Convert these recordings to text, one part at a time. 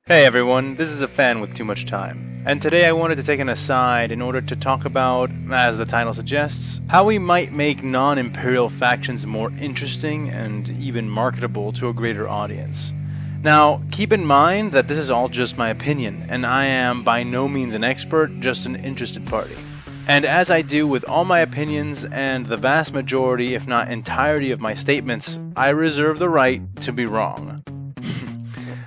Hey everyone, this is a fan with too much time, and today I wanted to take an aside in order to talk about, as the title suggests, how we might make non-Imperial factions more interesting and even marketable to a greater audience. Now, keep in mind that this is all just my opinion, and I am by no means an expert, just an interested party. And as I do with all my opinions and the vast majority, if not entirety of my statements, I reserve the right to be wrong.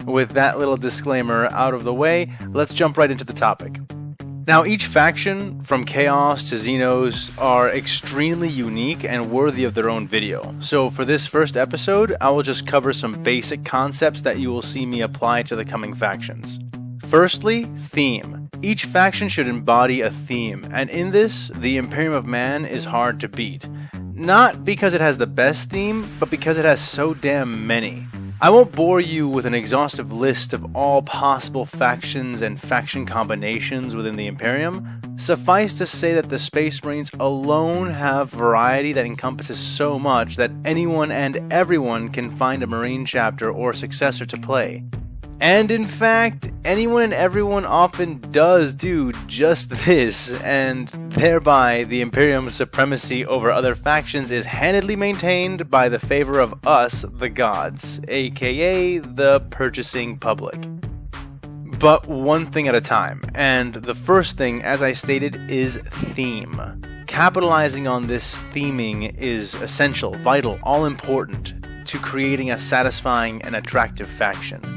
With that little disclaimer out of the way, let's jump right into the topic. Now, each faction, from Chaos to Xenos, are extremely unique and worthy of their own video. So for this first episode, I will just cover some basic concepts that you will see me apply to the coming factions. Firstly, theme. Each faction should embody a theme, and in this, the Imperium of Man is hard to beat. Not because it has the best theme, but because it has so damn many. I won't bore you with an exhaustive list of all possible factions and faction combinations within the Imperium. Suffice to say that the Space Marines alone have variety that encompasses so much that anyone and everyone can find a Marine chapter or successor to play. And in fact, anyone and everyone often does do just this, and thereby the Imperium's supremacy over other factions is handedly maintained by the favor of us, the gods, aka the purchasing public. But one thing at a time, and the first thing, as I stated, is theme. Capitalizing on this theming is essential, vital, all important to creating a satisfying and attractive faction.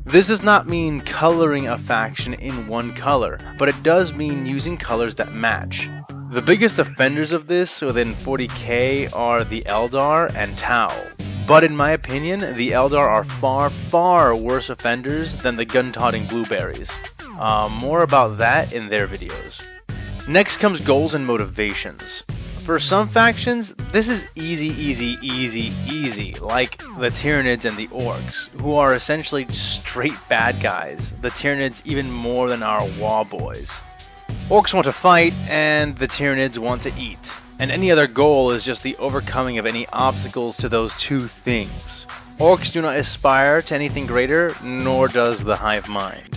This does not mean coloring a faction in one color, but it does mean using colors that match. The biggest offenders of this within 40K are the Eldar and Tau, but in my opinion, the Eldar are far worse offenders than the gun-toting blueberries. More about that in their videos. Next comes goals and motivations. For some factions, this is easy, like the Tyranids and the Orcs, who are essentially straight bad guys, the Tyranids even more than our Waw boys. Orcs want to fight, and the Tyranids want to eat, and any other goal is just the overcoming of any obstacles to those two things. Orcs do not aspire to anything greater, nor does the Hive Mind.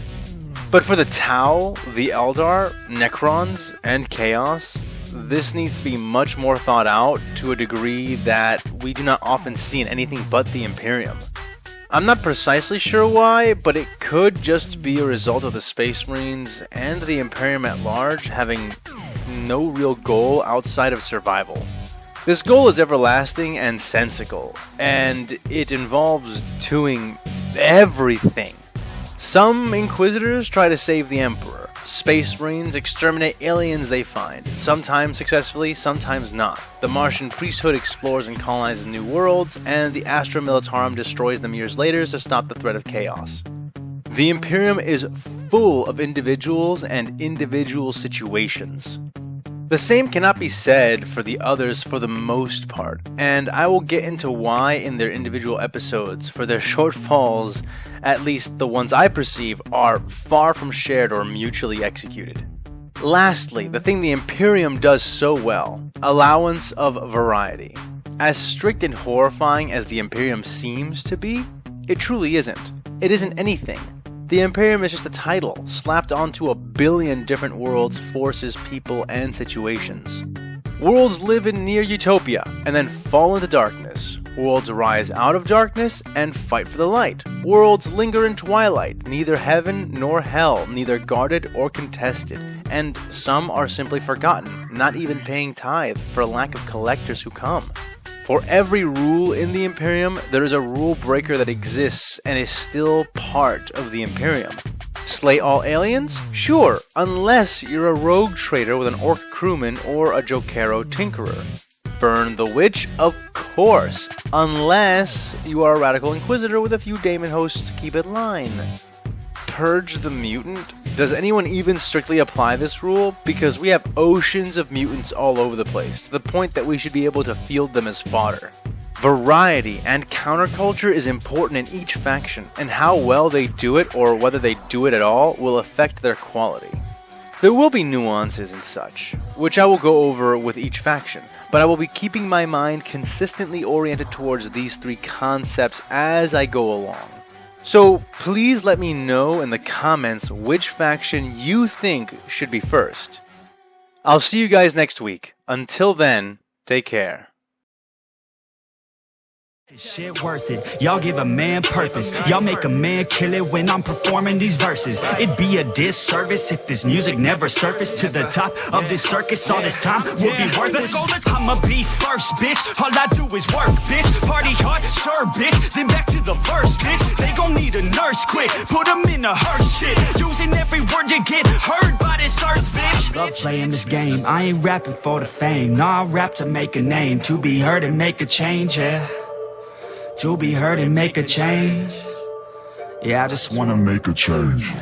But for the Tau, the Eldar, Necrons, and Chaos, this needs to be much more thought out to a degree that we do not often see in anything but the Imperium. I'm not precisely sure why, but it could just be a result of the Space Marines and the Imperium at large having no real goal outside of survival. This goal is everlasting and sensical, and it involves doing everything. Some Inquisitors try to save the Emperor. Space Marines exterminate aliens they find, sometimes successfully, sometimes not. The Martian priesthood explores and colonizes new worlds, and the Astra Militarum destroys them years later to stop the threat of chaos. The Imperium is full of individuals and individual situations. The same cannot be said for the others for the most part, and I will get into why in their individual episodes, for their shortfalls, at least the ones I perceive, are far from shared or mutually executed. Lastly, the thing the Imperium does so well, allowance of variety. As strict and horrifying as the Imperium seems to be, it truly isn't. It isn't anything. The Imperium is just a title, slapped onto a billion different worlds, forces, people, and situations. Worlds live in near utopia, and then fall into darkness. Worlds rise out of darkness and fight for the light. Worlds linger in twilight, neither heaven nor hell, neither guarded or contested. And some are simply forgotten, not even paying tithe for lack of collectors who come. For every rule in the Imperium, there is a rule breaker that exists and is still part of the Imperium. Slay all aliens? Sure, unless you're a rogue trader with an orc crewman or a Jokero tinkerer. Burn the witch? Of course, unless you are a radical inquisitor with a few daemon hosts to keep it line. Purge the mutant? Does anyone even strictly apply this rule? Because we have oceans of mutants all over the place, to the point that we should be able to field them as fodder. Variety and counterculture is important in each faction, and how well they do it, or whether they do it at all, will affect their quality. There will be nuances and such, which I will go over with each faction, but I will be keeping my mind consistently oriented towards these three concepts as I go along. So please let me know in the comments which faction you think should be first. I'll see you guys next week. Until then, take care. Shit worth it, y'all give a man purpose. Y'all make a man kill it when I'm performing these verses. It'd be a disservice if this music never surfaced to the top of this circus. All this time would be worthless. I'ma be first, bitch. All I do is work, bitch. Party hard, sure, bitch. Then back to the verse, bitch. They gon' need a nurse quick. Put them in a hearse shit. Using every word you get heard by this earth, bitch. Love playing this game. I ain't rapping for the fame. Nah, I rap to make a name. To be heard and make a change, yeah. To be heard and make a change. Yeah, I just wanna make a change.